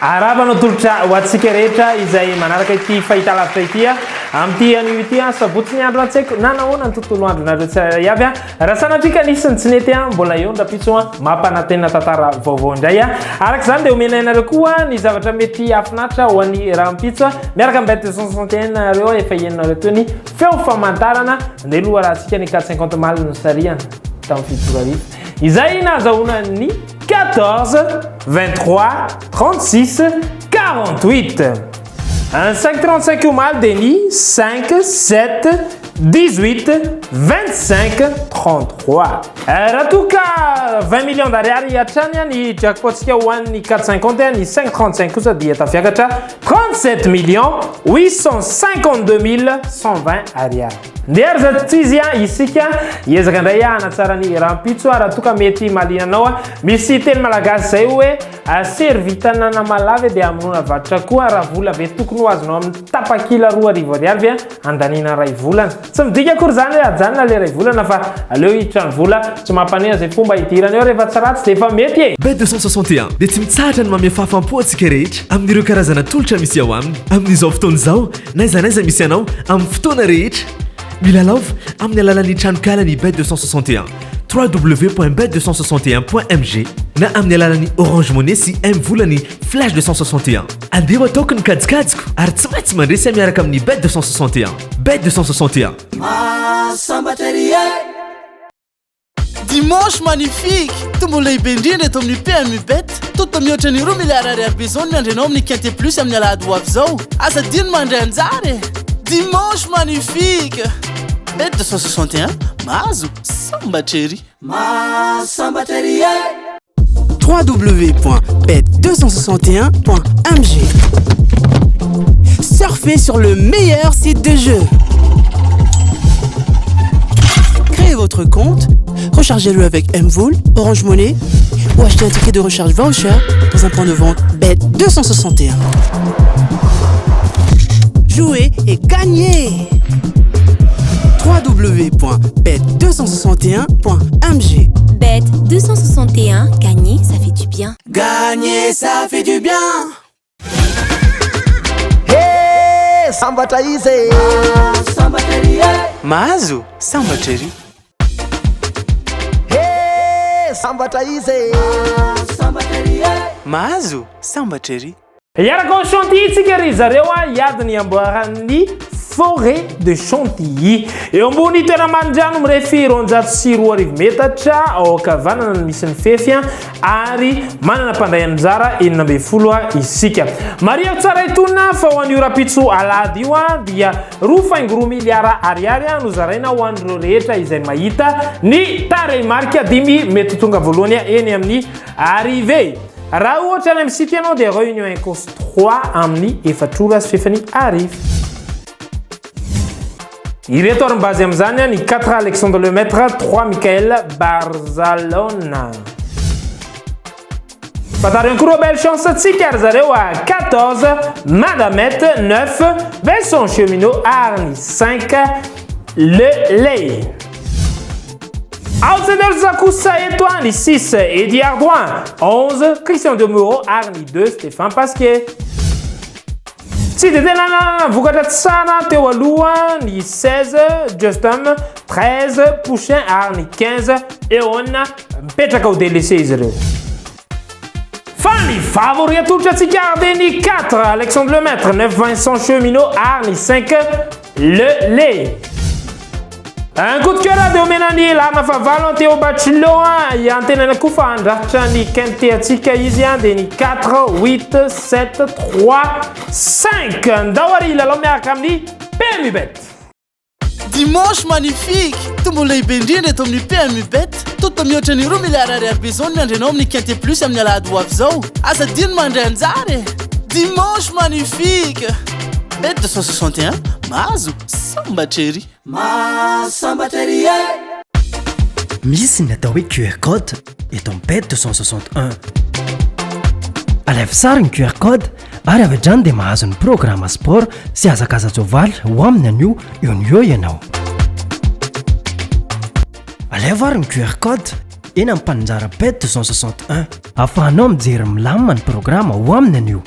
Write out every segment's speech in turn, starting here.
Arabano tolotra ho antsika rehetra izay manaraka ity fahita lavitra ity amin'ity anio ity sabotsy ny andro an-tsaiko na nahoana ny tontolo andronareo tsirairay avy raha sanatria kanisy ny tsy nety mbola eo ndrapitso mampanantena tantara vaovao indray araka izany dia omena ianareo koa ny zavatra mety afinaritra ho an'ny raha mipitso miaraka amin'ny bet 261 nareo efa ienareo teo ny feo famantarana andeha loha raha antsika ny 450 mal no sariana tamin'ny fitotorivo izay nahazahoana ny 14, 23, 36, 48. Un 5,35 au mal, Denis. 5, 7, 18, 25, 33. Ratuka, 20 millions d'ariary yachania, ni jackpotsika one, ni 4,51, ni 5,35, ça dit à fiagacha. 37 millions, 852 120 ariary. Ndery zatizia isika iezaka ndray anatsara ny rampitso ratuka mety malinanao misy teny malagasy zay hoe servitanana malave dia amonona vatra koa raha vola be tokony ho azonao amin'ny tapakila 2 ariary via andanina ray volana tsy midika akory zany hoe ajanona le ray volana fa aleo hitrany vola tsy mampaneha zay fomba hidirana eo rehefa tsy ratsy dia efa mety e bet 261 dia tsy mitsahatra ny mamia fahafampo antsika rehetra amin'ireo karazana tolotra misy ao aminy amin'izao fotoana izao naizanaiza misy anao amin'ny fotoana rehetra milalao amin'ny alalan'ny tranokalany bet 261 www.bet261.mg na amin'ny alalan'ny Orange Money sy M volany Flash 261 andeha ataoko ny kajikajiko ary tsy maintsy mandresy miaraka amin'ny bet 261 bet 261 Dimanche magnifique tombo lehibe indrindra eto amin'ny PMU Bet toto mihoatra ny 2 milliards ariary bezony miandrenao amin'ny quinte plus amin'ny alahady ho avy zao asa dino mandray anjary Dimanche magnifique Bet 261 mahazo sambatrery www.bet261.mg Surfez sur le meilleur site de jeu. Créez votre compte, rechargez-le avec Mvool, Orange Money ou achetez un ticket de recharge voucher dans un point de vente Bet261. Jouez et gagnez www.bet261.mg Bet261, gagner, ça fait du bien. Gagner, ça fait du bien. Hey, sambataize mahazo sambatrery Hey, sambataize mahazo sambatrery Iaraka Chantilly tsika ry zareo iady ny amboaran'ny forêt de Chantilly eo ambony toerana mandrano mirefy 204 metatra ao ankavanana no misy ny fefy ary manana mpanday anjara 12 isika maria tsara itona fa ho an'io rapitso alady io dia 2,3 miliara ariary no zaraina ho an'ireo rehetra izay mahita ny tarehimarika 10 mety tonga voalohany eny amin'ny arrivé raha ohatra any amin'ny site ianao dia réunion Ecos 3 amin'ny 4 sy fefany arivo ireto arim-bazy amin'izany ny 4 Alexandre Lemaître 3 Michael Barzalona Fatarion ankora belle chance antsika ary zareo 14 Madamette 9 Vincent Cheminot Arny 5 Le Lay Outsider Zakoussa Étoile 6 Eddie Ardouin 11 Christian Demuro Arny 2 Stéphane Pasquier Tsy dia tena vokatra tsara teo aloha ny 16 Justin 13 Poussin Arny 15 Eona mipetraka ho délaissé izy ireo fa ny favori atolotra antsika dia ny 4 Alexandre Lemaître 9 Vincent Cheminot Arny 5 Le Lay Un coup de cœur dia omena ny lama favalo Théo Bachelot iantenana koa fa andrafitra ny quinte atsika izy dia ny 4 8 7 3 5 ndao ary lalao miaraka amin'ny PMU Bet Dimanche magnifique tombo lehibe indrindra eto amin'ny PMU Bet toto mihoatra ny 2 milliards ariary bezony miandrenao amin'ny quinte plus amin'ny alahady ho avy zao asa dino mandray anjary Dimanche magnifique Bet 261 mahazo sambatrery Misy ny atao hoe QR code eto amin'ny Bet 261 alève sara ny QR code ary avy hatrany dia mahazo ny programme sport sy hazakaza-tsoavaly ho aminy anio eo ny eo ianao alève ary ny QR code eny amin'ny mpaninjara bet 261 ahafahanao mijery milamina ny programme ho aminy anio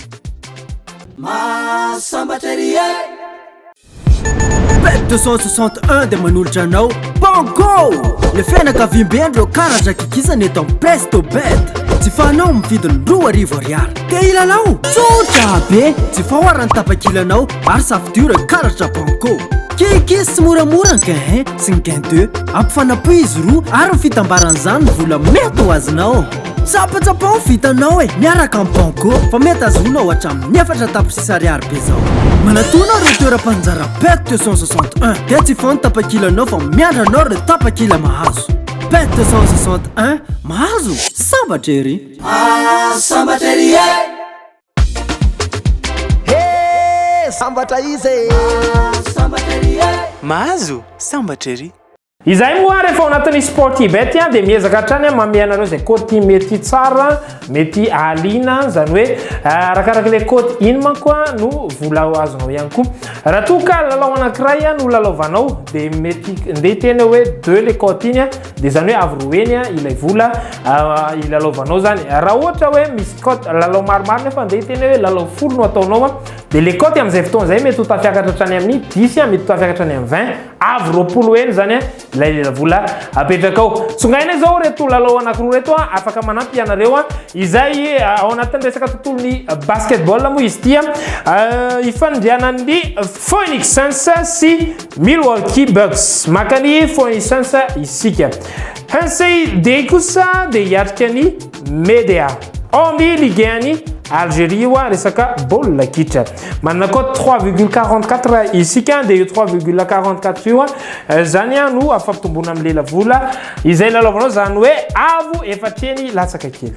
Bet 261 dia manolotra anao Banco! Le fianakaviam-ben'ireo karatra kikisana eto amin'ny Presto Bet. Tsy fanao mividiny 2,000 ariary. Te ilalao? Tsotra be! Tsy fahoarany tapakilanao ary safidira karatra Banco. Kikis tsy moramora ny gain sy ny gain 2. Ampifanapo izy roa ary fitambaran'izany ny vola mety ho azonao. Tsapatsapao vitanao miaraka amin'ny Banco fa mety azonao hatramin'ny 4 tapitrisa ariary be zao. Manatona ireo toeram-panjara Bet 261 dia tsy foana tapakilanao fa miandranao ireo tapakila mahazo. Bet 261 mahazo sambatra ery. Sambatra ery Sambatra izy sambatra ery mahazo sambatra ery. Izay moa rehefa ao anatin'ny sporty bet dia miezaka hatrany mamea anareo zay kôty mety tsara mety alina zany hoe arakarak'ilay kôty iny manko no vola azonao ihany koa raha toa ka lalao anankiray no lalaovanao dia mety ndeha tena hoe 2 le kôty iny dia zany hoe avy roeny ilay vola ilalaovanao zany raha ohatra hoe misy kôty lalao maromaro nefa ndeha tena hoe lalao folo no ataonao dia le kôty amin'izay fotoana zay mety ho tafiakatra hatrany amin'ny 10 mety ho tafiakatra hatrany amin'ny 20 avy roapolo eny zany ilay vola apetraka ao songaina zao reto lalao anankiroa reto afaka manampy ianareo izay ao anatin'ny resaka tontolon'ny basketball moa izy tia ifandrianan'ny Phoenix Suns sy Milwaukee Bucks makany Phoenix Suns isika hansay dia kosa dia hiatrika ny Medea omby Ligue 1 Algérie wa resaka bola kitra manana cote 3,44 isika dia 3,44 io zany no afampitombona amin'ny lela vola izay lalaovanao zany hoe avo efatreny latsaka kely.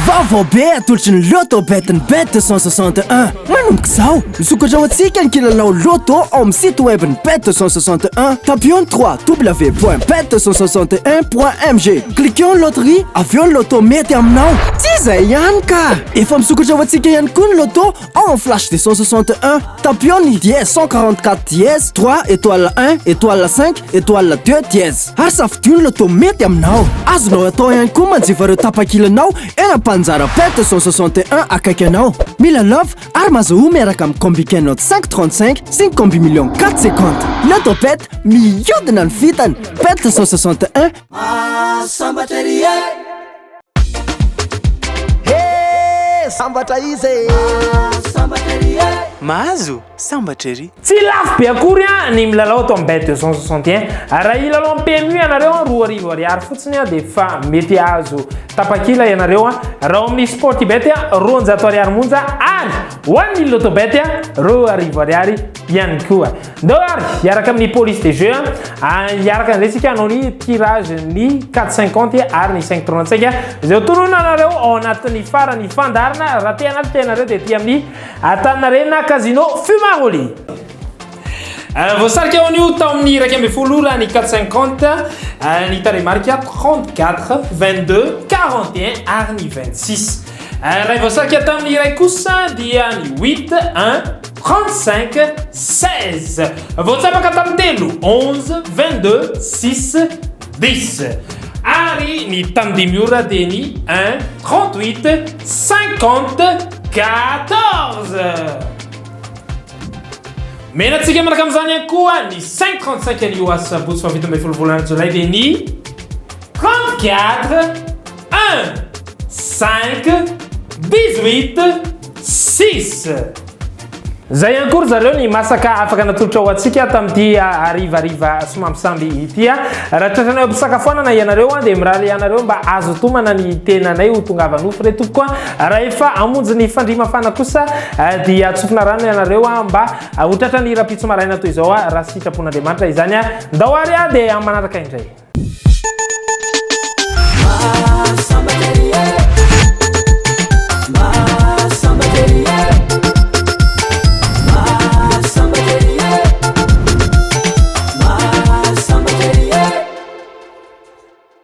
Vaovao be atolotry ny loto betiny Bet 261 manomboka izao misokatra ho antsika ny kilalao loto ao amin'ny site web ny Bet 261 tapion 3 www.bet261.mg cliquons loterie avion loto mety aminao tsy izay ihany ka efa misokatra ho antsika ihany koa ny loto ao amin'ny flash de 161 tapion ny dièse 144 dièse 3 étoile 1 étoile 5 étoile 2 dièse ary safidio ny loto mety aminao azonao atao ihany koa manjifa ireo tapakilanao ena panjara Bet 161 akaiky anao mila love ary mazoho miaraka amin'ny combi note 535 sy ny combi million 450 loto bet mihodina ny vitany Bet 161 sambatra ery sambatra izy sambatra ery mahazo sambatra ery tsy lafo be akory ny milalao atao amin'ny Bet 261 raha ilalao amin'ny PMU ianareo 2,000 ariary fotsiny dia fa mety azo tapakila ianareo raha amin'ny sporty bet 200 ariary monja ary ho an'ny loto bet 2,000 ariary ihany koa ndao ary hiaraka amin'ny police de jeu hiaraka an'izay anao ny tirage ny 450 ary ny 535 izay tonona anareo ao anatin'ny farany fandarina raha te anaty tenareo dia ty amin'ny Tanarena Casino Fumaroli voasarika ao an'io tao amin'ny 1,10 ny 450 ny taremarika 34 22 41 ary ny 26 raha voasarika tamin'ny iray kosa dia ny 8 1 35 16 voatsapaka tamin'ny telo 11 22 6 10 ary ny tamin'ny dimy ora dia ny 1 38 50 14 menatsika manaraka amin'izany ihany koa ny 535 anio asabotsy fa vita ambin'ny folo volana jolay dia ny 34 1 5 18 6 zay ihany koa zareo ny masaka afaka natolotra ho antsika tamin'ity arivariva somampisamby ity raha tratranay pisakafoanana ianareo dia miraly ianareo mba azo tomana ny tenanay ho tongava nofo re tokoa raha efa amonjy ny fandrimafana kosa dia atsofina rano ianareo mba ho tratrany rapitso maraina toy izao raha sitrapon'Andriamanitra izany ndao ary dia amin'ny manaraka indray